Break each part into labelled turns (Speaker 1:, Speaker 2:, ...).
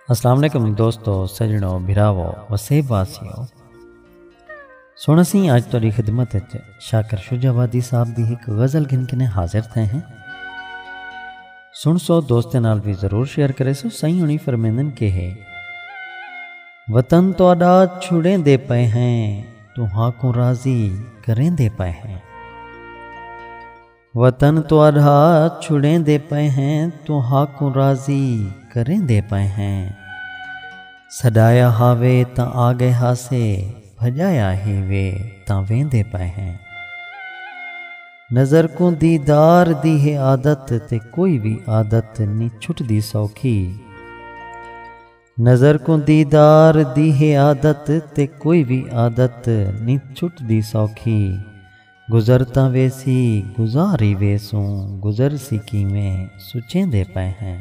Speaker 1: अस्सलाम वालेकुम दोस्तों, सजनों, भिरावो, वसेब वासियों। सुन सी अज तुहाडी खिदमत च शाकिर शुजाबादी साहब दी एक गज़ल गिन के हाजिर थे हैं। सुन सो दोस्तें नाल भी जरूर शेयर करे सो। सही हुणी फरमेंदन के है वतन तुहाडा छुड़ेंदे पे हैं, तुहां को राजी करेंदे पे हैं। वतन तुहाडा छुड़ेंदे पे हैं, तुहां को राजी करेंदे पे हैं। सदाया हावे ता आ गए हासे, भजाया ही वे ता वेंदे पे हैं। नज़र को दीदार दी है आदत, ते कोई भी आदत नी छुटदी सौखी। नज़र को दीदार दी है आदत, ते कोई भी आदत नी छुटदी सौखी। गुजरता वेसी गुजारी वेसूं, गुजर सी की में सुचेंदे पे हैं।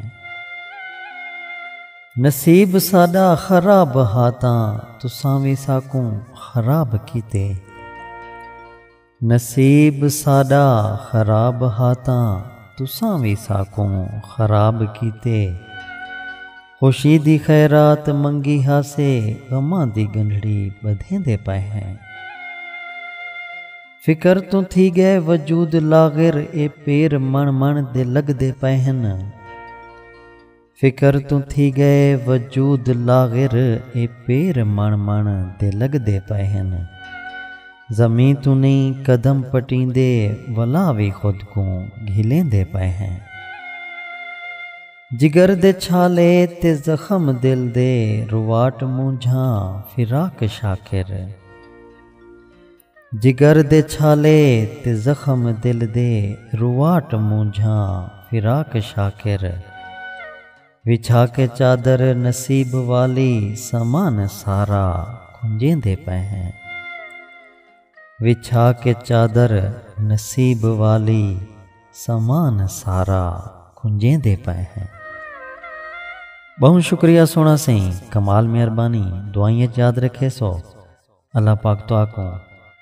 Speaker 1: नसीब साडा खराब हाता, तुसां वी साकू खराब कीते। नसीब साडा खराब हाता, तुसां वी साकू खराब कीते। खुशी दी खैरात मंगी हासे, गमां दी गंढड़ी बधेंदे पे हैं। फिकर तो थी गए वजूद लागिर, ए पेर मण मण दे लगदे पे हैं। फिकर तो थी गए वजूद लागिर, ए पेर मण मण दे लगदे पे हैं। ज़मीं तू नहीं कदम पटींदे, वला भी खुद को घिलेंदे पे हैं। जिगर दे छाले ते जख्म दिल दे, रुवाट मूंझा फिराक शाकिर। जिगर दे छाले ते जख्म दिल दे, रुवाट मूंझा फिराक शाकिर। विछा के चादर नसीब वाली, समान सारा खुंजेंदे पे हैं। विछा के चादर नसीब वाली, समान सारा खुंजेंदे पे हैं। बहुत शुक्रिया सोना सही, कमाल मेहरबानी, दुआएं याद रखे सो। अल्लाह पाक तो आको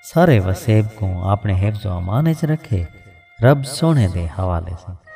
Speaker 1: सारे वसेब को अपने हिफ्ज़ व अमान च रखे। रब सोने दे हवाले से।